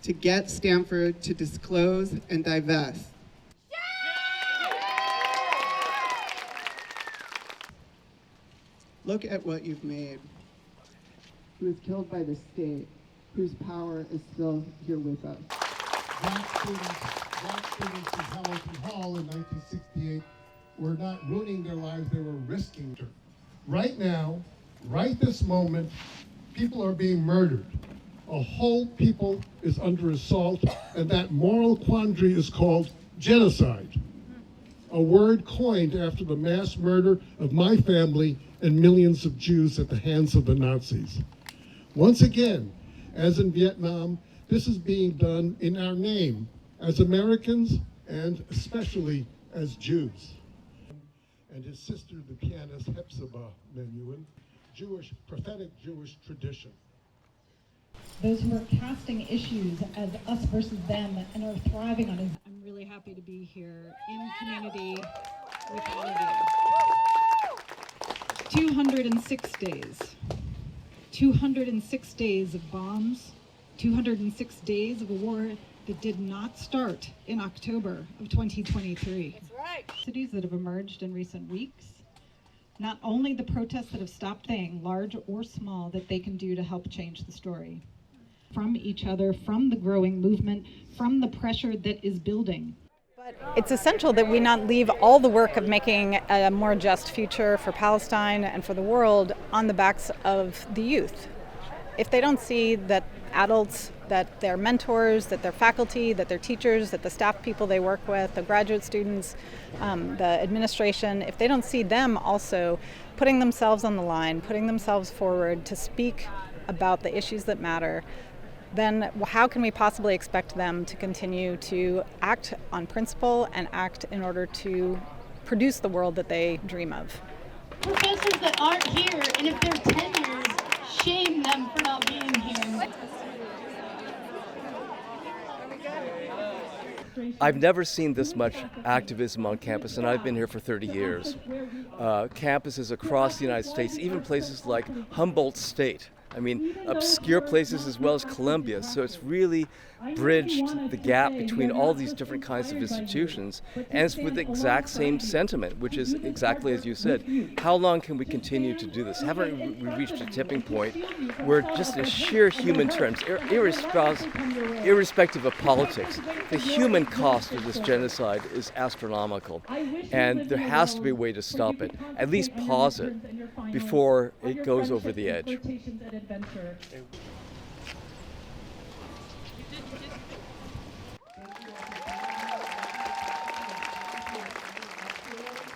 to get Stanford to disclose and divest. Look at what you've made. Who was killed by the state, whose power is still here with us. Black students in Hamilton Hall in 1968 were not ruining their lives, they were risking it. Right now, right this moment, people are being murdered. A whole people is under assault, and that moral quandary is called genocide. A word coined after the mass murder of my family and millions of Jews at the hands of the Nazis. Once again, as in Vietnam, this is being done in our name as Americans and especially as Jews. And his sister, the pianist Hepzibah Menuhin, prophetic Jewish tradition. Those who are casting issues as us versus them and are thriving on it. I'm really happy to be here in community with all of you. 206 days. 206 days of bombs. 206 days of a war that did not start in October of 2023. That's right. Cities that have emerged in recent weeks. Not only the protests that have stopped things, large or small, that they can do to help change the story. From each other, from the growing movement, from the pressure that is building. But it's essential that we not leave all the work of making a more just future for Palestine and for the world on the backs of the youth. If they don't see that adults, that their mentors, that their faculty, that their teachers, that the staff people they work with, the graduate students, the administration, if they don't see them also putting themselves on the line, putting themselves forward to speak about the issues that matter, then how can we possibly expect them to continue to act on principle and act in order to produce the world that they dream of? Professors that aren't here, and if they're tenured, shame them for not being here. I've never seen this much activism on campus, and I've been here for 30 years. Campuses across the United States, even places like Humboldt State, I mean, obscure places as well as Columbia. So it's really bridged the gap between all these different kinds of institutions, and it's with the exact same sentiment, which is exactly as you said. How long can we continue to do this? Haven't we reached a tipping point where just in sheer human terms, irrespective of politics, the human cost of this genocide is astronomical, and there has to be a way to stop it, at least pause it before it goes over the edge.